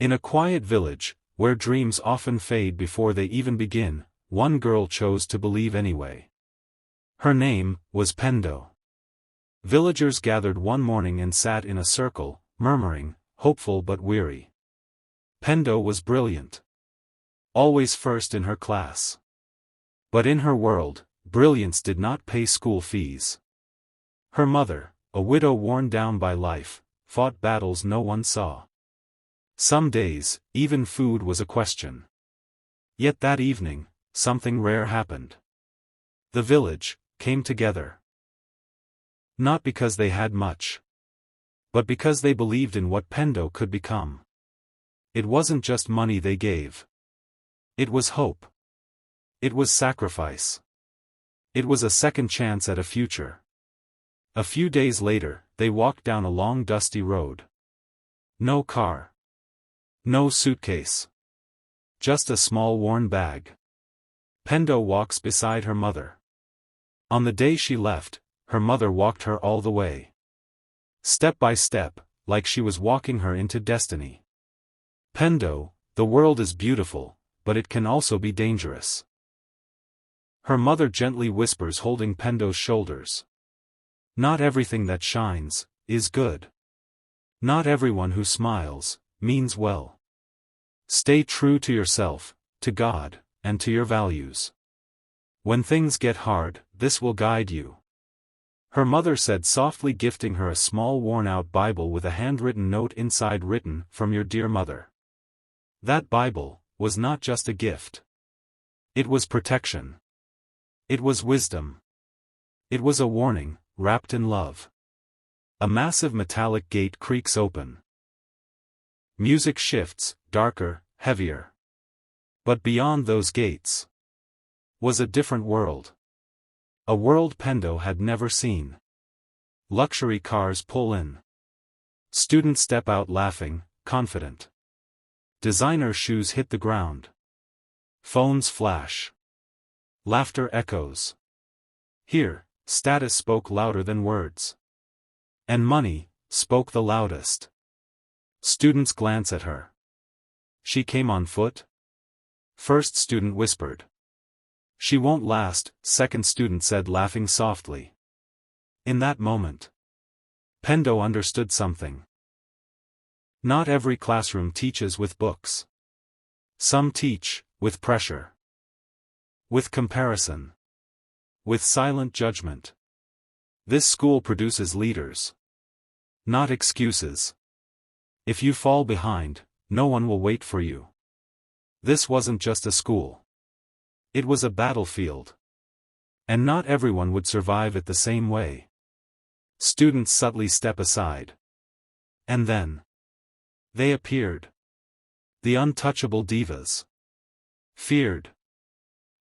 In a quiet village, where dreams often fade before they even begin, one girl chose to believe anyway. Her name was Pendo. Villagers gathered one morning and sat in a circle, murmuring, hopeful but weary. Pendo was brilliant. Always first in her class. But in her world, brilliance did not pay school fees. Her mother, a widow worn down by life, fought battles no one saw. Some days, even food was a question. Yet that evening, something rare happened. The village came together. Not because they had much, but because they believed in what Pendo could become. It wasn't just money they gave. It was hope. It was sacrifice. It was a second chance at a future. A few days later, they walked down a long dusty road. No car. No suitcase. Just a small worn bag. Pendo walks beside her mother. On the day she left, her mother walked her all the way. Step by step, like she was walking her into destiny. Pendo, the world is beautiful, but it can also be dangerous. Her mother gently whispers, holding Pendo's shoulders. Not everything that shines is good. Not everyone who smiles means well. Stay true to yourself, to God, and to your values. When things get hard, this will guide you. Her mother said softly, gifting her a small worn-out Bible with a handwritten note inside written, "From your dear mother." That Bible was not just a gift. It was protection. It was wisdom. It was a warning, wrapped in love. A massive metallic gate creaks open. Music shifts, darker, heavier. But beyond those gates was a different world. A world Pendo had never seen. Luxury cars pull in. Students step out laughing, confident. Designer shoes hit the ground. Phones flash. Laughter echoes. Here, status spoke louder than words. And money spoke the loudest. Students glance at her. She came on foot? First student whispered. She won't last, second student said, laughing softly. In that moment, Pendo understood something. Not every classroom teaches with books. Some teach with pressure. With comparison. With silent judgment. This school produces leaders. Not excuses. If you fall behind, no one will wait for you. This wasn't just a school. It was a battlefield. And not everyone would survive it the same way. Students subtly step aside. And then they appeared. The untouchable divas. Feared.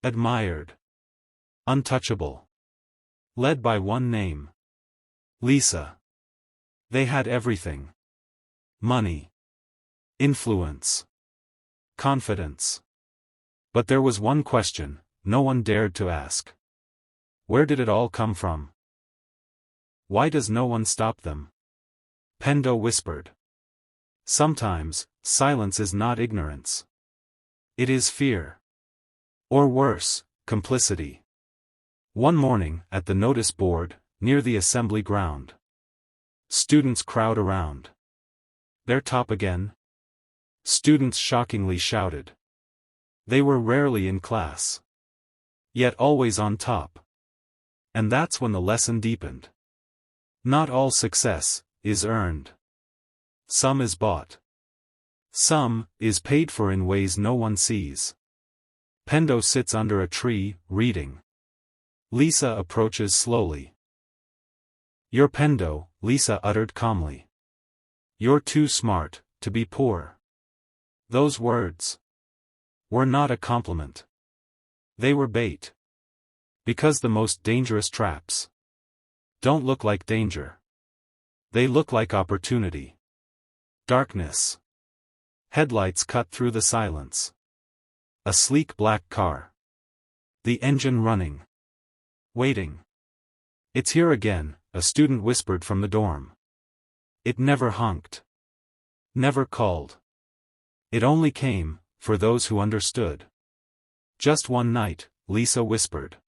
Admired. Untouchable. Led by one name. Lisa. They had everything. Money. Influence. Confidence. But there was one question no one dared to ask. Where did it all come from? Why does no one stop them? Pendo whispered. Sometimes, silence is not ignorance. It is fear. Or worse, complicity. One morning, at the notice board, near the assembly ground. Students crowd around. They're top again? Students shockingly shouted. They were rarely in class. Yet always on top. And that's when the lesson deepened. Not all success is earned. Some is bought. Some is paid for in ways no one sees. Pendo sits under a tree, reading. Lisa approaches slowly. You're Pendo, Lisa uttered calmly. You're too smart to be poor. Those words were not a compliment. They were bait. Because the most dangerous traps don't look like danger. They look like opportunity. Darkness. Headlights cut through the silence. A sleek black car. The engine running. Waiting. It's here again, a student whispered from the dorm. It never honked. Never called. It only came, for those who understood. Just one night, Lisa whispered.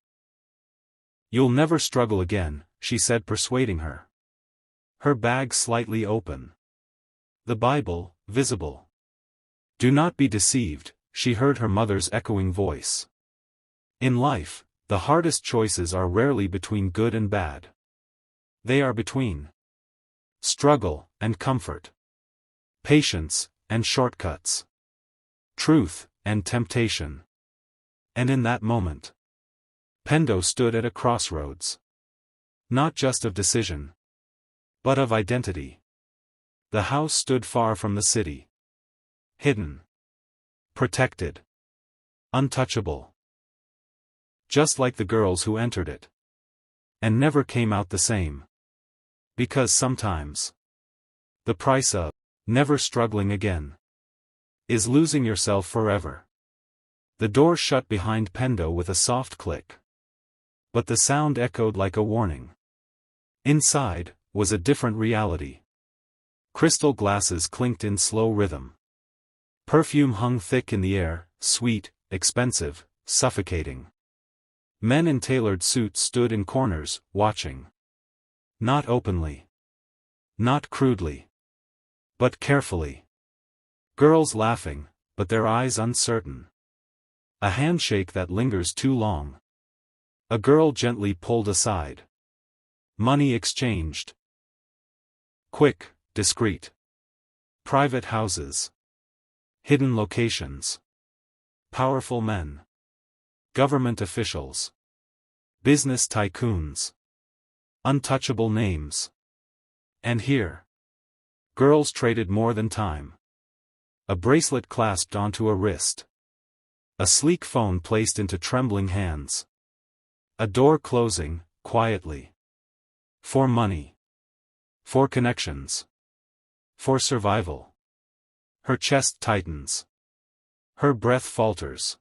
"You'll never struggle again," she said, persuading her. Her bag slightly open. The Bible, visible. "Do not be deceived," she heard her mother's echoing voice. In life, the hardest choices are rarely between good and bad. They are between struggle and comfort, patience and shortcuts, truth and temptation. And in that moment, Pendo stood at a crossroads. Not just of decision, but of identity. The house stood far from the city. Hidden. Protected. Untouchable. Just like the girls who entered it. And never came out the same. Because sometimes, the price of never struggling again is losing yourself forever. The door shut behind Pendo with a soft click. But the sound echoed like a warning. Inside was a different reality. Crystal glasses clinked in slow rhythm. Perfume hung thick in the air, sweet, expensive, suffocating. Men in tailored suits stood in corners, watching. Not openly. Not crudely. But carefully. Girls laughing, but their eyes uncertain. A handshake that lingers too long. A girl gently pulled aside. Money exchanged. Quick, discreet. Private houses. Hidden locations. Powerful men. Government officials. Business tycoons. Untouchable names. And here, girls traded more than time. A bracelet clasped onto a wrist. A sleek phone placed into trembling hands. A door closing, quietly. For money. For connections. For survival. Her chest tightens. Her breath falters.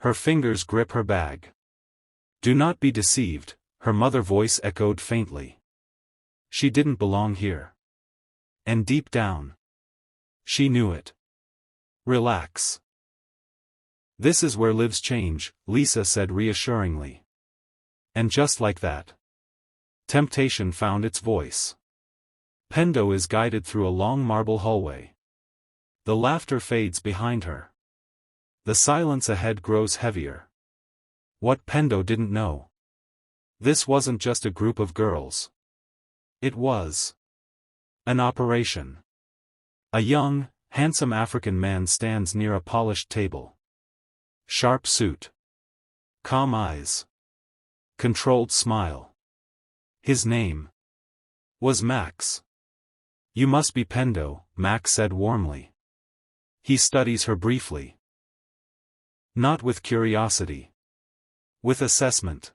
Her fingers grip her bag. "Do not be deceived," her mother voice echoed faintly. She didn't belong here. And deep down, she knew it. Relax. "This is where lives change," Lisa said reassuringly. And just like that, temptation found its voice. Pendo is guided through a long marble hallway. The laughter fades behind her. The silence ahead grows heavier. What Pendo didn't know. This wasn't just a group of girls. It was an operation. A young, handsome African man stands near a polished table. Sharp suit. Calm eyes. Controlled smile. His name was Max. "You must be Pendo," Max said warmly. He studies her briefly. Not with curiosity. With assessment.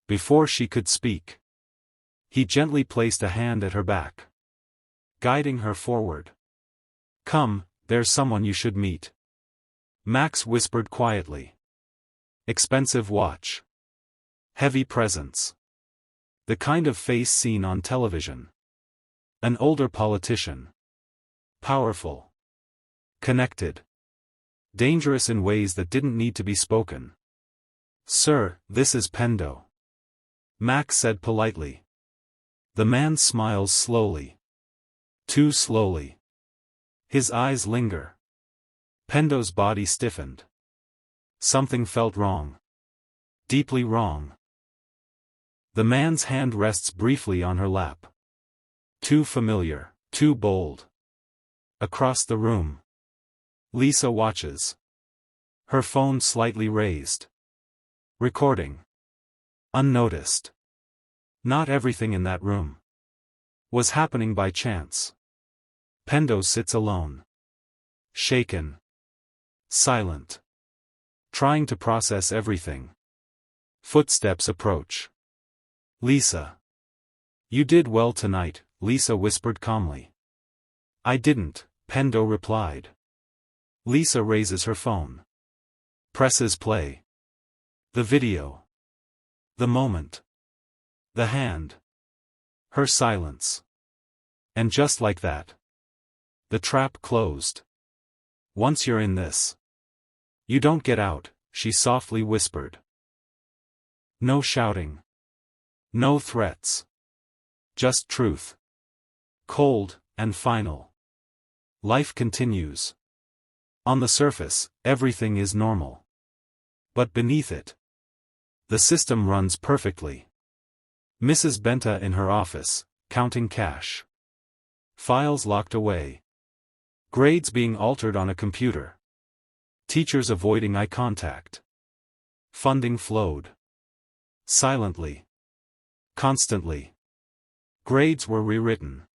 Before she could speak, he gently placed a hand at her back, guiding her forward. "Come, there's someone you should meet," Max whispered quietly. Expensive watch. Heavy presence. The kind of face seen on television. An older politician. Powerful. Connected. Dangerous in ways that didn't need to be spoken. "Sir, this is Pendo," Max said politely. The man smiles slowly. Too slowly. His eyes linger. Pendo's body stiffened. Something felt wrong. Deeply wrong. The man's hand rests briefly on her lap. Too familiar, too bold. Across the room, Lisa watches. Her phone slightly raised. Recording. Unnoticed. Not everything in that room was happening by chance. Pendo sits alone. Shaken. Silent. Trying to process everything. Footsteps approach. "Lisa. You did well tonight," Lisa whispered calmly. "I didn't," Pendo replied. Lisa raises her phone. Presses play. The video. The moment. The hand. Her silence. And just like that, the trap closed. Once you're in this, you don't get out, she softly whispered. No shouting. No threats. Just truth. Cold, and final. Life continues. On the surface, everything is normal. But beneath it, the system runs perfectly. Mrs. Benta in her office, counting cash. Files locked away. Grades being altered on a computer. Teachers avoiding eye contact. Funding flowed. Silently. Constantly. Grades were rewritten.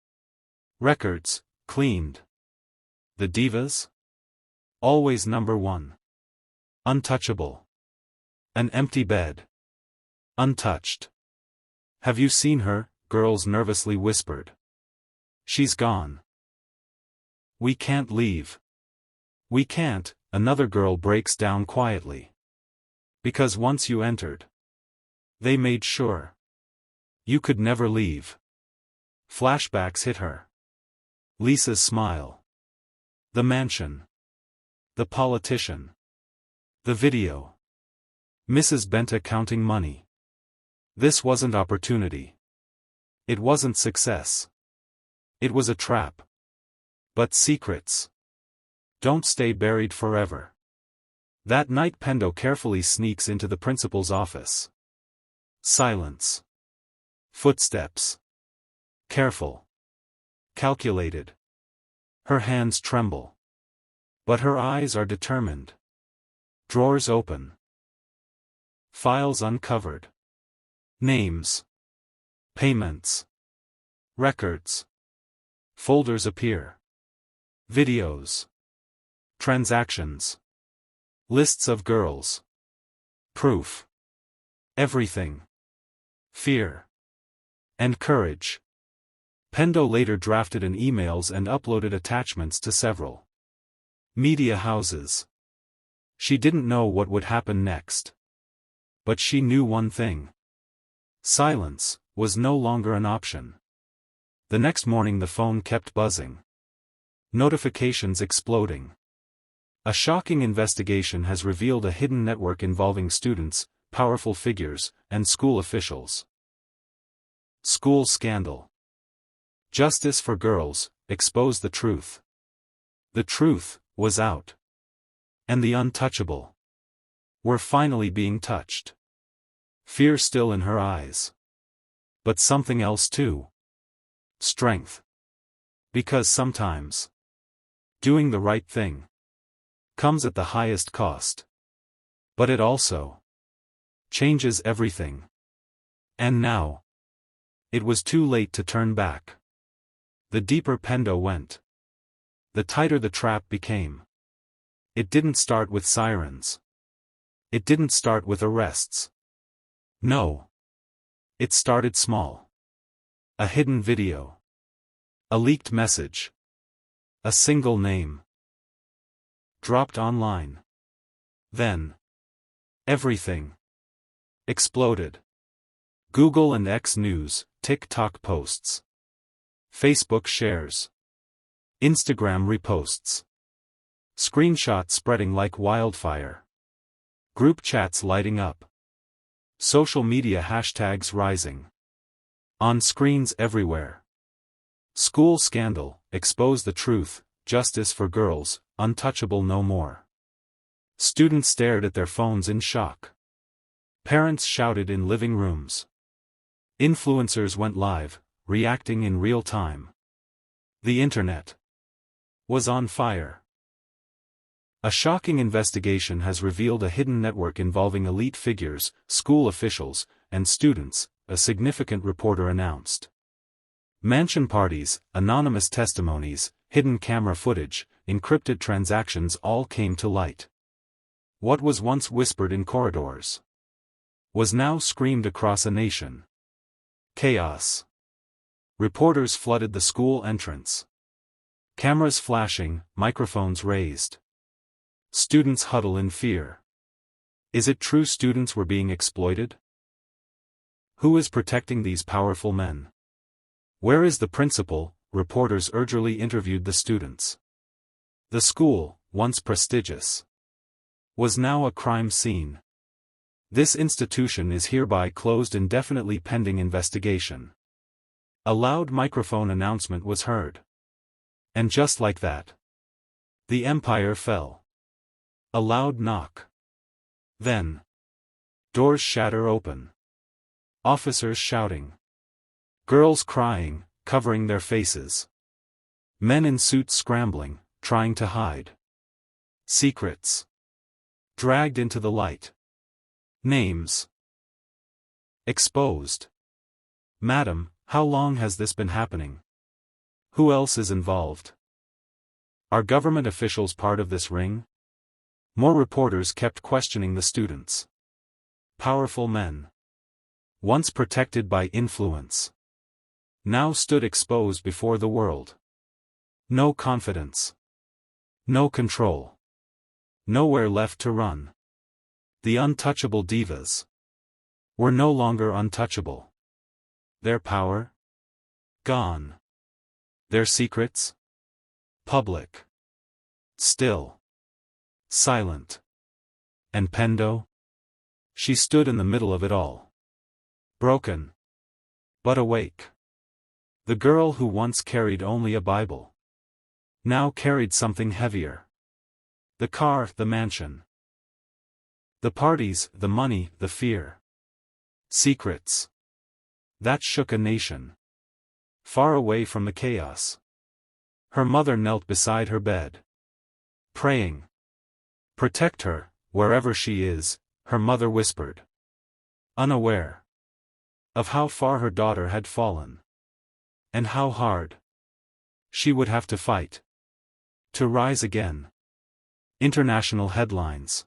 Records, cleaned. The divas? Always number one. Untouchable. An empty bed. Untouched. Have you seen her? Girls nervously whispered. She's gone. We can't leave. We can't, another girl breaks down quietly. Because once you entered, they made sure you could never leave. Flashbacks hit her. Lisa's smile. The mansion. The politician. The video. Mrs. Benta counting money. This wasn't opportunity. It wasn't success. It was a trap. But secrets don't stay buried forever. That night Pendo carefully sneaks into the principal's office. Silence. Footsteps. Careful. Calculated. Her hands tremble. But her eyes are determined. Drawers open. Files uncovered. Names. Payments. Records. Folders appear. Videos. Transactions. Lists of girls. Proof. Everything. Fear. And courage. Pendo later drafted an emails and uploaded attachments to several media houses. She didn't know what would happen next. But she knew one thing. Silence was no longer an option. The next morning the phone kept buzzing. Notifications exploding. A shocking investigation has revealed a hidden network involving students, powerful figures, and school officials. School scandal. Justice for girls, expose the truth. The truth was out. And the untouchable were finally being touched. Fear still in her eyes. But something else too. Strength. Because sometimes doing the right thing comes at the highest cost. But it also changes everything. And now it was too late to turn back. The deeper Pendo went, the tighter the trap became. It didn't start with sirens. It didn't start with arrests. No. It started small. A hidden video. A leaked message. A single name. Dropped online. Then everything exploded. Google and X News, TikTok posts. Facebook shares. Instagram reposts. Screenshots spreading like wildfire. Group chats lighting up. Social media hashtags rising. On screens everywhere. School scandal, expose the truth, justice for girls, untouchable no more. Students stared at their phones in shock. Parents shouted in living rooms. Influencers went live, reacting in real time. The internet was on fire. A shocking investigation has revealed a hidden network involving elite figures, school officials, and students, a significant reporter announced. Mansion parties, anonymous testimonies, hidden camera footage, encrypted transactions all came to light. What was once whispered in corridors was now screamed across a nation. Chaos. Reporters flooded the school entrance. Cameras flashing, microphones raised. Students huddle in fear. Is it true students were being exploited? Who is protecting these powerful men? Where is the principal? Reporters urgently interviewed the students. The school once prestigious, was now a crime scene. This institution is hereby closed indefinitely pending investigation. A loud microphone announcement was heard. And just like that, the empire fell. A loud knock. Then, doors shatter open. Officers shouting. Girls crying, covering their faces. Men in suits scrambling, trying to hide. Secrets dragged into the light. Names exposed. Madam, how long has this been happening? Who else is involved? Are government officials part of this ring? More reporters kept questioning the students. Powerful men, once protected by influence, now stood exposed before the world. No confidence. No control. Nowhere left to run. The untouchable divas were no longer untouchable. Their power? Gone. Their secrets? Public. Still. Silent. And Pendo? She stood in the middle of it all. Broken. But awake. The girl who once carried only a Bible now carried something heavier. The car, the mansion. The parties, the money, the fear. Secrets that shook a nation. Far away from the chaos. Her mother knelt beside her bed, praying. Protect her, wherever she is, her mother whispered. Unaware of how far her daughter had fallen. And how hard she would have to fight to rise again. International headlines.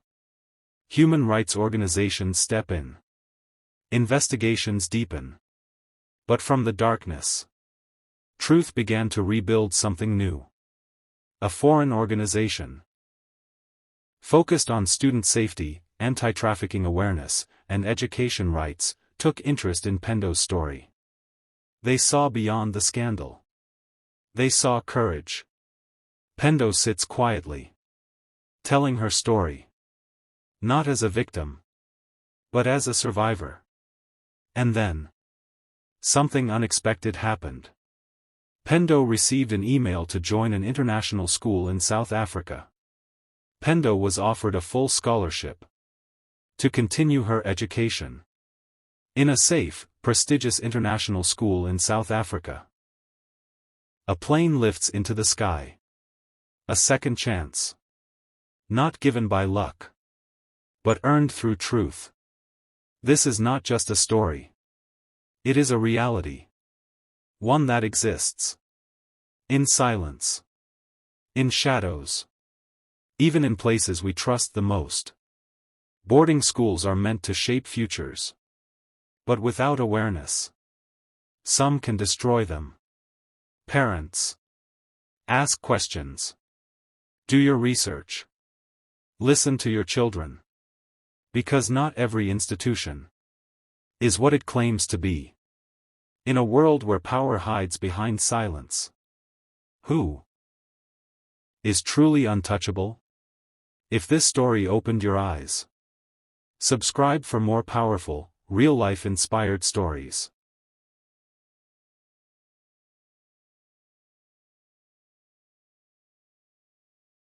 Human rights organizations step in. Investigations deepen. But from the darkness, truth began to rebuild something new. A foreign organization, focused on student safety, anti-trafficking awareness, and education rights, took interest in Pendo's story. They saw beyond the scandal. They saw courage. Pendo sits quietly, telling her story. Not as a victim, but as a survivor. And then, something unexpected happened. Pendo received an email to join an international school in South Africa. Pendo was offered a full scholarship to continue her education in a safe, prestigious international school in South Africa. A plane lifts into the sky. A second chance. Not given by luck, but earned through truth. This is not just a story. It is a reality. One that exists. In silence. In shadows. Even in places we trust the most. Boarding schools are meant to shape futures. But without awareness, some can destroy them. Parents, ask questions. Do your research. Listen to your children. Because not every institution is what it claims to be. In a world where power hides behind silence, who is truly untouchable? If this story opened your eyes, subscribe for more powerful, real-life inspired stories.